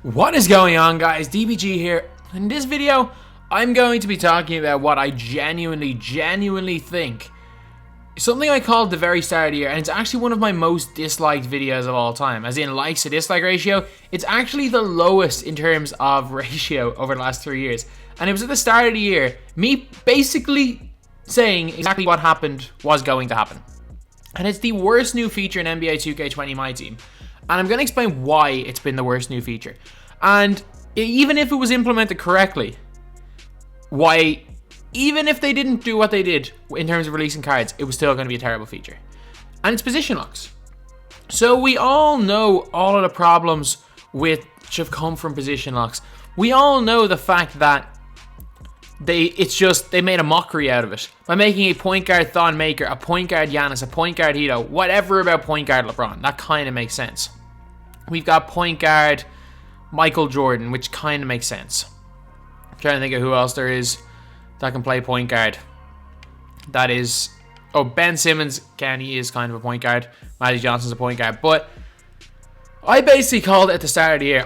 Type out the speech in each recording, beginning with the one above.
What is going on, guys? DBG here. In this video, I'm going to be talking about what I genuinely think is something I called the very start of the year, and it's actually one of my most disliked videos of all time. As in likes to dislike ratio, it's actually the lowest in terms of ratio over the last 3 years. And it was at the start of the year, me basically saying exactly what happened was going to happen. And it's the worst new feature in NBA 2k20 MyTEAM. And I'm going to explain why it's been the worst new feature. And even if it was implemented correctly, why, even if they didn't do what they did in terms of releasing cards, it was still going to be a terrible feature. And it's position locks. So we all know all of the problems which have come from position locks. We all know the fact that they made a mockery out of it by making a point guard Thon Maker, a point guard Giannis, a point guard Hito, whatever about point guard LeBron. That kind of makes sense. We've got point guard Michael Jordan, which kind of makes sense. I'm trying to think of who else there is that can play point guard. That is, Ben Simmons, he is kind of a point guard. Magic Johnson's a point guard. But I basically called it at the start of the year.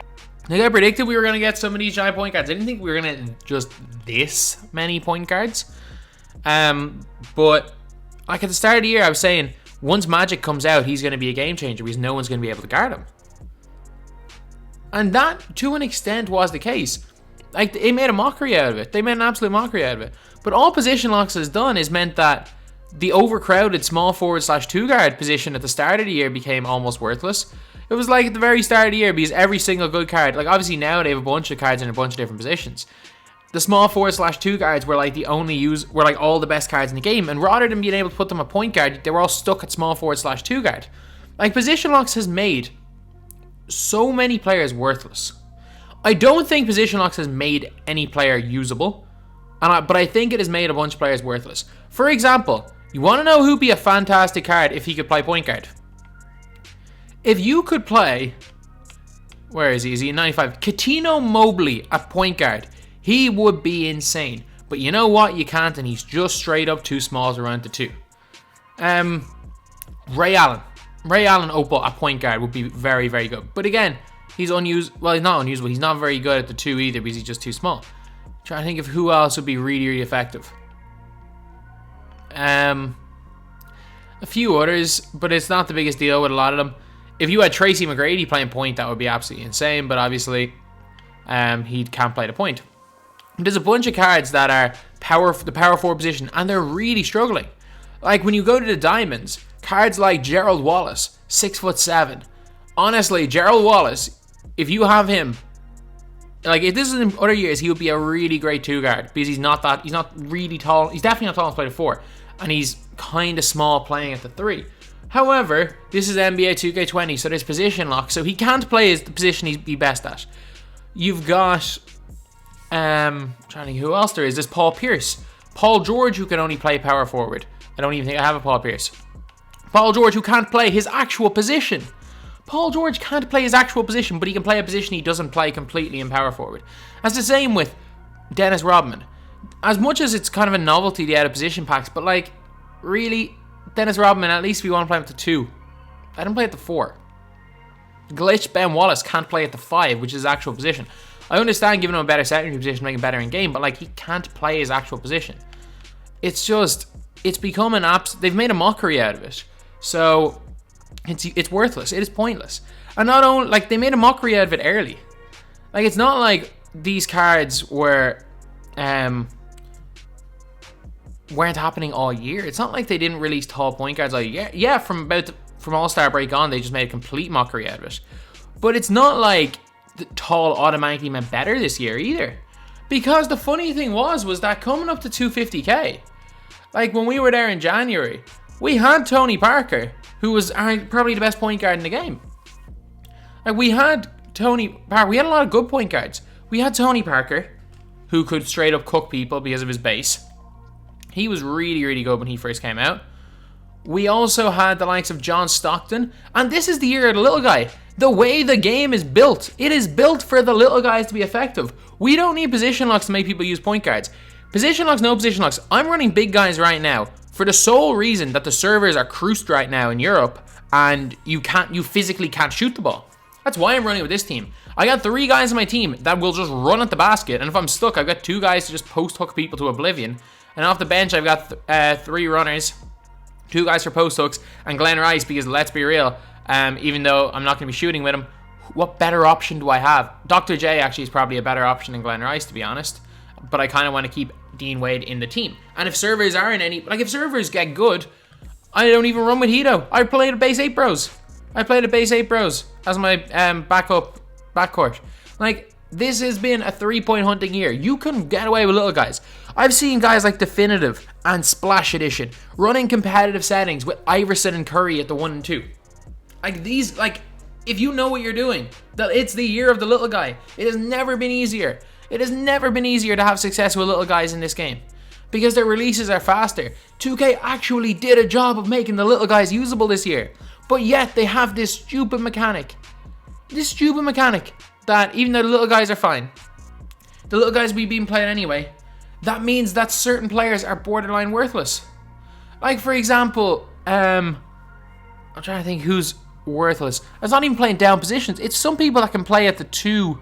Like, I predicted we were going to get some of these giant point guards. I didn't think we were going to get just this many point guards. But like at the start of the year, I was saying, once Magic comes out, he's going to be a game changer because no one's going to be able to guard him. And that, to an extent, was the case. Like, they made a mockery out of it. They made an absolute mockery out of it. But all position locks has done is meant that the overcrowded small forward / two guard position at the start of the year became almost worthless. It was like at the very start of the year because every single good card, like obviously now they have a bunch of cards in a bunch of different positions. The small forward / two guards were like were like all the best cards in the game. And rather than being able to put them at point guard, they were all stuck at small forward / two guard. Like, position locks has made so many players worthless. I don't think position locks has made any player usable, but I think it has made a bunch of players worthless. For example, you want to know who'd be a fantastic card if he could play point guard? If you could play, where is he? Is he in 95? Katino Mobley at point guard. He would be insane. But you know what? You can't, and he's just straight up too small to run to two. Ray Allen Opal at point guard would be very, very good. But again, he's unused. Well, he's not unusable. He's not very good at the two either because he's just too small. I'm trying to think of who else would be really, really effective. A few others, but it's not the biggest deal with a lot of them. If you had Tracy McGrady playing point, that would be absolutely insane. But obviously, he can't play the point. There's a bunch of cards that are the power forward position, and they're really struggling. Like when you go to the diamonds, cards like Gerald Wallace, 6'7". Honestly, Gerald Wallace, if you have him, like if this is in other years, he would be a really great two guard because he's not really tall. He's definitely not tall enough to play the 4, and he's kind of small playing at the 3. However, this is NBA 2K20, so there's position lock, so he can't play the position he'd be best at. You've got, trying to think who else there is. There's Paul Pierce, Paul George, who can only play power forward. I don't even think I have a Paul Pierce. Paul George, who can't play his actual position. Paul George can't play his actual position, but he can play a position he doesn't play completely in power forward. That's the same with Dennis Rodman. As much as it's kind of a novelty, the out of position packs, but like, really, Dennis Rodman, at least we want to play him at the 2. I don't play at the 4. Glitch Ben Wallace can't play at the 5, which is his actual position. I understand giving him a better secondary position, making him better in game, but like, he can't play his actual position. It's become they've made a mockery out of it. So it's worthless. It is pointless. And not only, like, they made a mockery out of it early. Like, it's not like these cards weren't happening all year. It's not like they didn't release tall point guards all year. Yeah, from All-Star break on, they just made a complete mockery out of it. But it's not like the tall automatically meant better this year either. Because the funny thing was that coming up to 250k, like when we were there in January, we had Tony Parker, who was probably the best point guard in the game. Like, we had Tony Parker. We had a lot of good point guards. We had Tony Parker, who could straight up cook people because of his base. He was really, really good when he first came out. We also had the likes of John Stockton. And this is the year of the little guy. The way the game is built, it is built for the little guys to be effective. We don't need position locks to make people use point guards. Position locks, no position locks. I'm running big guys right now for the sole reason that the servers are cruised right now in Europe and you physically can't shoot the ball. That's why I'm running with this team. I got 3 guys on my team that will just run at the basket, and if I'm stuck, I've got 2 guys to just post hook people to oblivion. And off the bench, I've got 3 runners, 2 guys for post hooks, and Glenn Rice, because let's be real, even though I'm not going to be shooting with him, what better option do I have? Dr. J actually is probably a better option than Glenn Rice, to be honest. But I kind of want to keep Dean Wade in the team. And if servers aren't any, like if servers get good, I don't even run with Hito. I play the base 8 bros. I play the base 8 bros as my backup backcourt. Like, this has been a 3-point hunting year. You can get away with little guys. I've seen guys like Definitive and Splash Edition running competitive settings with Iverson and Curry at the 1 and 2. Like these, like, if you know what you're doing, that it's the year of the little guy. It has never been easier. It has never been easier to have success with little guys in this game because their releases are faster. 2K actually did a job of making the little guys usable this year, but yet they have this stupid mechanic. That even though the little guys are fine, the little guys we've been playing anyway, that means that certain players are borderline worthless. Like, for example, I'm trying to think who's worthless. It's not even playing down positions. It's some people that can play at the 2/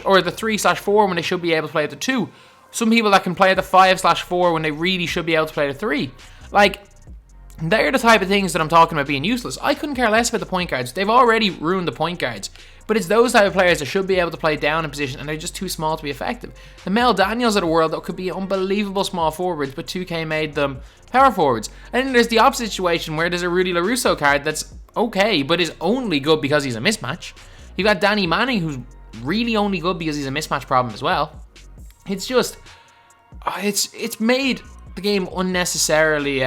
or the 3/4 when they should be able to play at the 2. Some people that can play at the 5/4 when they really should be able to play at the 3. Like, they're the type of things that I'm talking about being useless. I couldn't care less about the point guards. They've already ruined the point guards. But it's those type of players that should be able to play down in position, and they're just too small to be effective. The Mel Daniels of the world that could be unbelievable small forwards, but 2K made them power forwards. And then there's the opposite situation where there's a Rudy LaRusso card that's okay, but is only good because he's a mismatch. You've got Danny Manning, who's really only good because he's a mismatch problem as well. It's just, it's made the game unnecessarily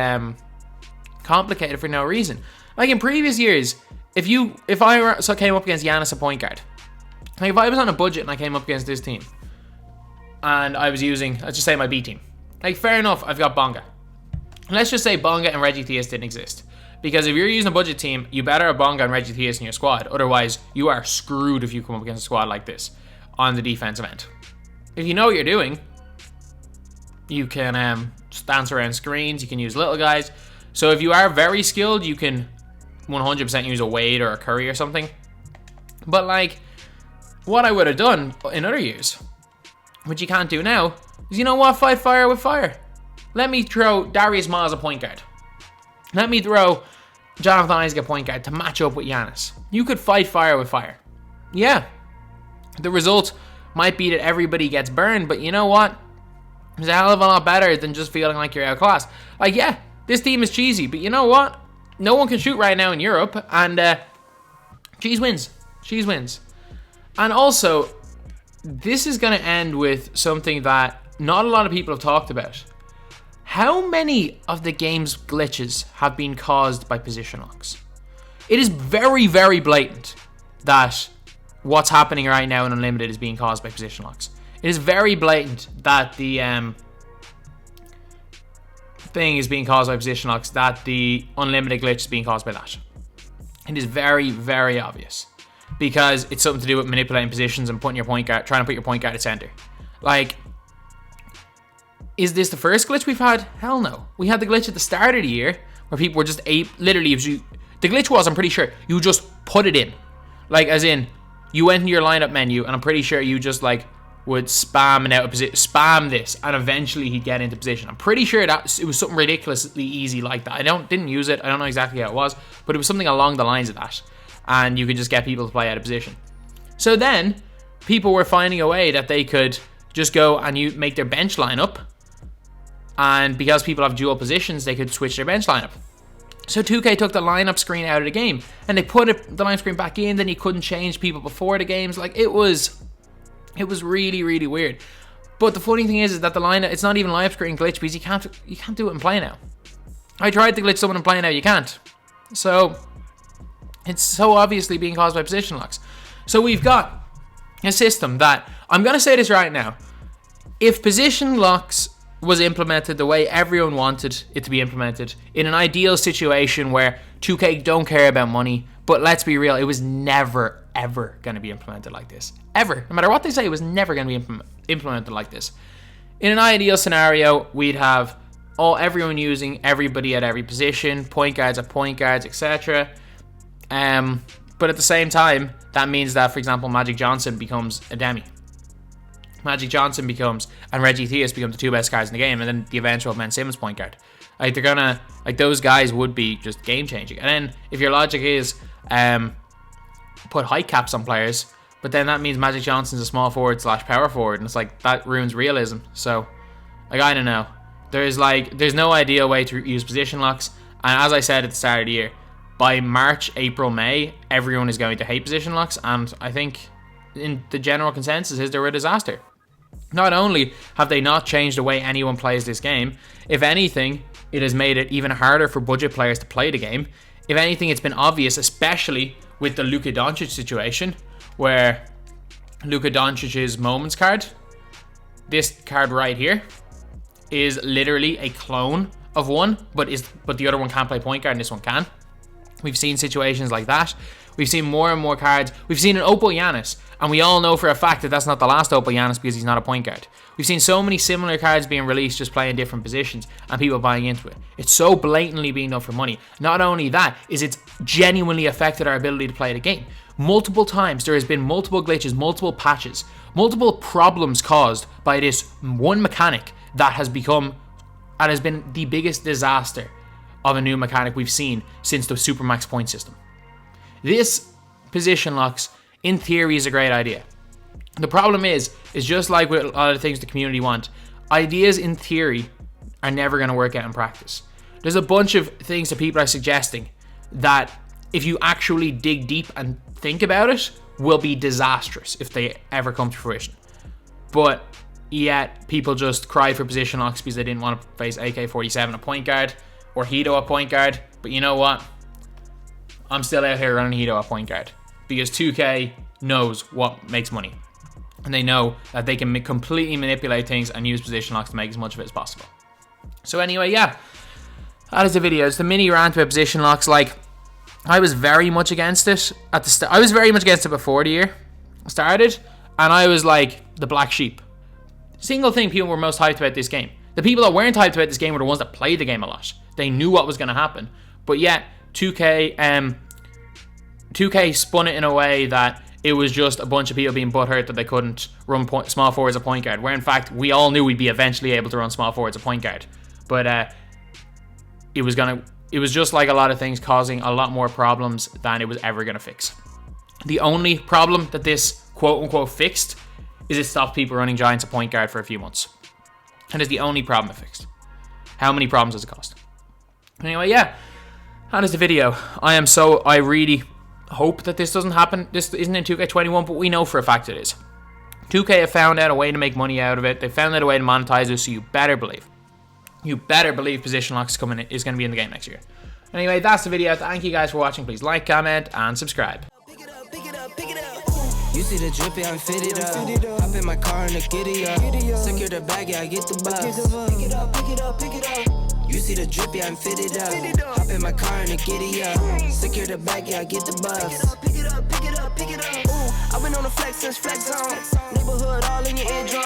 complicated for no reason. Like in previous years, if I came up against Giannis, a point guard, like if I was on a budget and I came up against this team, and I was using, let's just say my B team, like fair enough, I've got Bonga. Let's just say Bonga and Reggie Theus didn't exist. Because if you're using a budget team, you better have Bonga and Reggie Theus in your squad. Otherwise, you are screwed if you come up against a squad like this on the defensive end. If you know what you're doing, you can just dance around screens. You can use little guys. So if you are very skilled, you can 100% use a Wade or a Curry or something. But like, what I would have done in other years, which you can't do now, is, you know what? Fight fire with fire. Let me throw Darius Miles a point guard. Let me throw Jonathan Isaac a point guard to match up with Giannis. You could fight fire with fire. Yeah. The result might be that everybody gets burned, but you know what? It's a hell of a lot better than just feeling like you're outclassed. Like, yeah, this team is cheesy, but you know what? No one can shoot right now in Europe, and cheese wins. Cheese wins. And also, this is going to end with something that not a lot of people have talked about. How many of the game's glitches have been caused by position locks? It is very, very blatant that what's happening right now in Unlimited is being caused by position locks. It is very blatant that the thing is being caused by position locks, that the Unlimited glitch is being caused by that. It is very, very obvious. Because it's something to do with manipulating positions and putting your point guard, trying to put your point guard at center. Like, is this the first glitch we've had? Hell no. We had the glitch at the start of the year where people were just literally, the glitch was, I'm pretty sure, you just put it in. Like, as in, you went into your lineup menu, and I'm pretty sure you just, like, would spam and out of position, spam this, and eventually he'd get into position. I'm pretty sure that it was something ridiculously easy like that. I didn't use it. I don't know exactly how it was, but it was something along the lines of that. And you could just get people to play out of position. So then, people were finding a way that they could just go and you make their bench lineup. And because people have dual positions, they could switch their bench lineup. So 2K took the lineup screen out of the game, and they put the lineup screen back in. Then you couldn't change people before the games. Like, it was really, really weird. But the funny thing is that the lineup, it's not even live screen glitch because you can't do it in play now. I tried to glitch someone in play now, you can't. So it's so obviously being caused by position locks. So we've got a system that, I'm going to say this right now, if position locks was implemented the way everyone wanted it to be implemented, in an ideal situation where 2K don't care about money, but let's be real, it was never, ever going to be implemented like this. Ever. No matter what they say, it was never going to be implemented like this. In an ideal scenario, we'd have everyone using everybody at every position, point guards at point guards, etc. But at the same time, that means that, for example, Magic Johnson becomes a demi. Magic Johnson becomes, and Reggie Theus become the 2 best guys in the game, and then the eventual Ben Simmons point guard. Like, they're gonna, like, those guys would be just game changing. And then if your logic is put height caps on players, but then that means Magic Johnson's a small forward / power forward, and it's like, that ruins realism. So, like, I don't know. There's no ideal way to use position locks, and as I said at the start of the year, by March, April, May, everyone is going to hate position locks, and I think in the general consensus is they're a disaster. Not only have they not changed the way anyone plays this game, if anything, it has made it even harder for budget players to play the game. If anything, it's been obvious, especially with the Luka Doncic situation, where Luka Doncic's moments card, this card right here, is literally a clone of one, but the other one can't play point guard and this one can. We've seen situations like that. We've seen more and more cards. We've seen an Opal Giannis, and we all know for a fact that that's not the last Opal Giannis because he's not a point guard. We've seen so many similar cards being released just playing different positions and people buying into it. It's so blatantly being done for money. Not only that, is it's genuinely affected our ability to play the game. Multiple times there has been multiple glitches, multiple patches, multiple problems caused by this one mechanic that has been the biggest disaster of a new mechanic we've seen since the Supermax point system. This position locks, in theory, is a great idea. The problem is just like with a lot of things the community want, ideas in theory are never going to work out in practice. There's a bunch of things that people are suggesting that, if you actually dig deep and think about it, will be disastrous if they ever come to fruition. But yet, people just cry for position locks because they didn't want to face AK-47 a point guard, or Hito a point guard. But you know what? I'm still out here running Hito a point guard because 2K knows what makes money, and they know that they can completely manipulate things and use position locks to make as much of it as possible. So anyway, yeah, that is the video. It's the mini rant about position locks. Like, I was very much against it at the start. I was very much against it before the year started, and I was like the black sheep. Single thing people were most hyped about this game. The people that weren't hyped about this game were the ones that played the game a lot. They knew what was going to happen, but yet 2K spun it in a way that it was just a bunch of people being butthurt that they couldn't run small forwards a point guard, where in fact we all knew we'd be eventually able to run small forwards a point guard. But it was just like a lot of things, causing a lot more problems than it was ever going to fix. The only problem that this quote-unquote fixed is it stopped people running Giants a point guard for a few months. And it's the only problem it fixed. How many problems does it cost? Anyway, yeah, that is the video. I really hope that this doesn't happen. This isn't in 2K21, but we know for a fact it is. 2K have found out a way to make money out of it. They found out a way to monetize it, so you better believe position locks is going to be in the game next year. Anyway, that's the video. Thank you guys for watching. Please like, comment, and subscribe. You see the drippy, I'm fitted up. Hop in my car and the giddy up. Secure the bag, yeah, I get the bus. Pick it up, pick it up, pick it up. You see the drippy, I'm fitted up. Hop in my car and the giddy up. Secure the bag, yeah, I get the bus. Pick it up, pick it up, pick it up. Ooh, I've been on the flex since flex on. Neighborhood all in your eardrum.